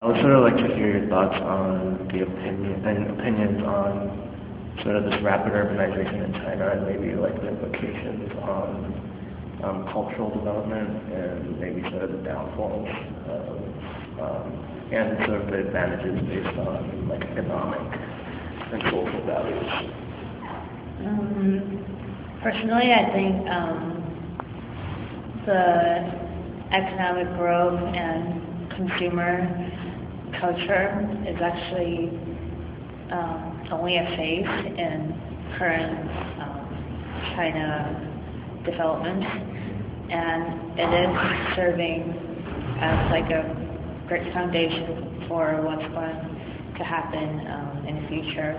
I would sort of like to hear your thoughts on the opinions on sort of this rapid urbanization in China and maybe like the implications on cultural development and maybe sort of the downfalls of, and sort of the advantages based on like economic and social values. Personally, I think the economic growth and consumer culture is actually only a phase in current China development, and it is serving as like a great foundation for what's going to happen in the future.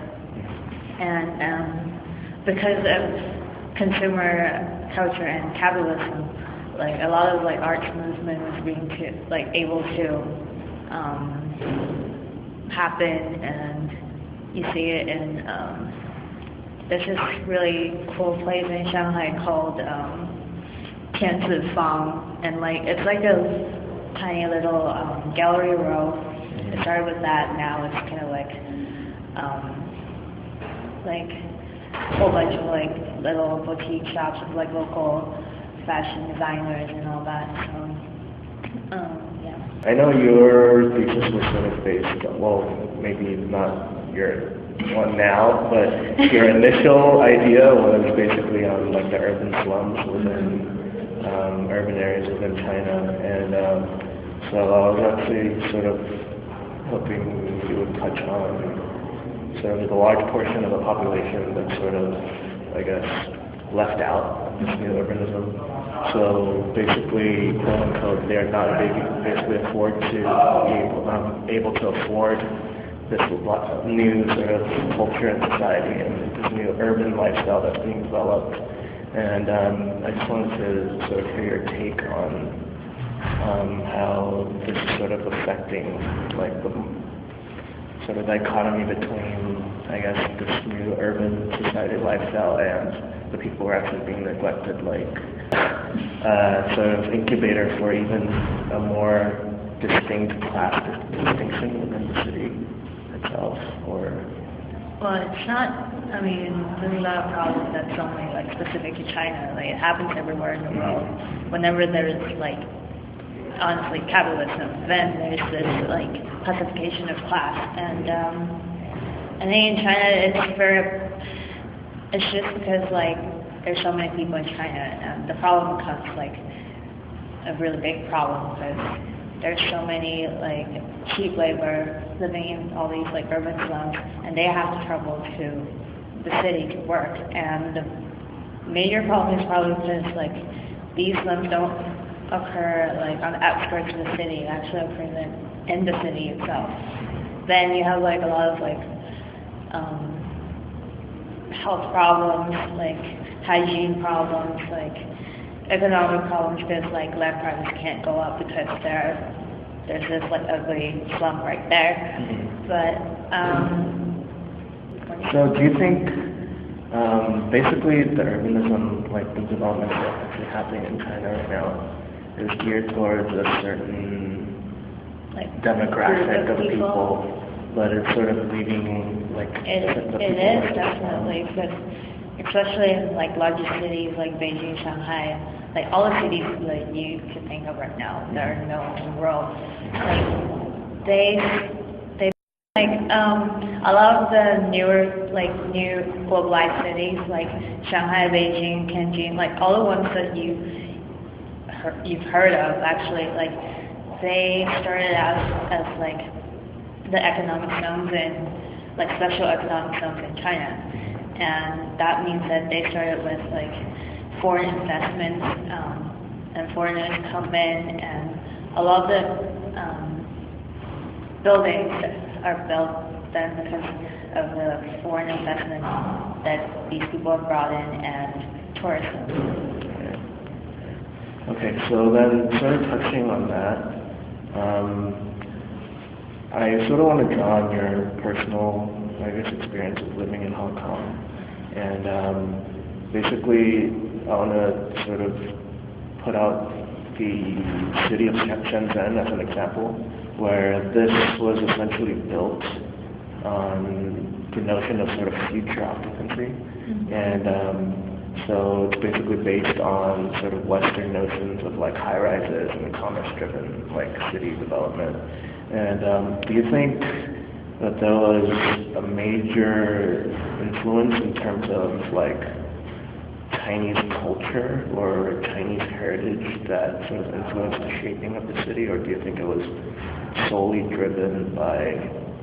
And because of consumer culture and capitalism, like a lot of like arts movement was able to happen, and you see it in there's this really cool place in Shanghai called Tianzifang, and like it's like a tiny little gallery row. It started with that. Now it's kind of like a whole bunch of like little boutique shops with like local fashion designers and all that. So yeah. I know your thesis was sort of based, well, maybe not your one now, but your initial idea was basically on like the urban slums within urban areas within China, and so I was actually sort of hoping you would touch on sort of the large portion of the population that's sort of, I guess, left out of this new urbanism. So basically, quote unquote, they're not basically able to afford this new sort of culture and society and this new urban lifestyle that's being developed. And I just wanted to sort of hear your take on how this is sort of affecting like the sort of dichotomy between, I guess, this new urban society lifestyle and the people who are actually being neglected, like sort of incubator for even a more distinct class distinction within the city itself, or... Well, it's not, I mean, this is not a problem that's only like specific to China. Like it happens everywhere in the world. Whenever there's like, honestly, capitalism, then there's this like classification of class. And I think in China it's just because like there's so many people in China, and the problem becomes like a really big problem because there's so many like cheap labor living in all these like urban slums, and they have to travel to the city to work. And the major problem is probably because like these slums don't occur like on the outskirts of the city, it actually occurs in the city itself. Then you have like a lot of like health problems, like hygiene problems, like economic problems, because like land prices can't go up because there's this like ugly slum right there. But so do you think basically the urbanism, like the development that's actually happening in China right now, is geared towards a certain like demographic of people, but it's sort of leaving like it is definitely, because especially in like larger cities like Beijing, Shanghai, like all the cities that you could think of right now that are known in the world, like they like a lot of the newer like new globalized cities like Shanghai, Beijing, Tianjin, like all the ones that you've heard of actually, like they started out as like the economic zones and like special economic zones in China, and that means that they started with like foreign investments, and foreigners come in, and a lot of the buildings are built then because of the foreign investment that these people have brought in and tourism. Okay, so then sort of touching on that, I sort of want to draw on your personal, I guess, experience of living in Hong Kong, and basically I want to sort of put out the city of Shenzhen as an example, where this was essentially built on the notion of sort of future occupancy. And so it's basically based on sort of Western notions of like high rises and commerce-driven like city development. And do you think that there was a major influence in terms of like Chinese culture or Chinese heritage that sort of influenced the shaping of the city, or do you think it was solely driven by,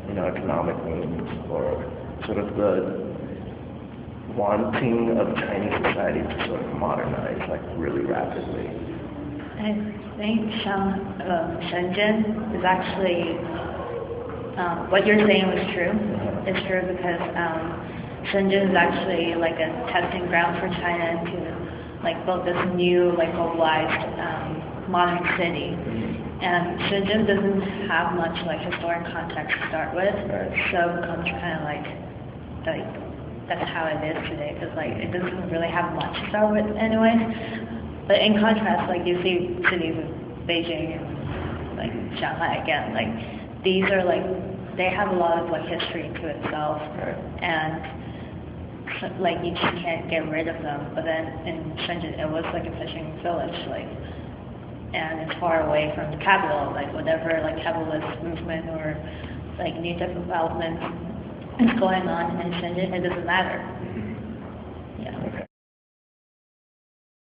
you know, economic means or sort of the wanting of Chinese society to sort of modernize like really rapidly? I think Shenzhen is actually, what you're saying was true. It's true because Shenzhen is actually like a testing ground for China to like build this new like globalized modern city. And Shenzhen doesn't have much like historic context to start with, so it becomes kind of like that's how it is today, because like it doesn't really have much to start with anyways. But in contrast, like you see cities of Beijing and like Shanghai again, like these are like, they have a lot of like history to itself, and like you just can't get rid of them. But then in Shenzhen, it was like a fishing village, like, and it's far away from the capital, like whatever like capitalist movement or like new development is going on in Shenzhen, it doesn't matter.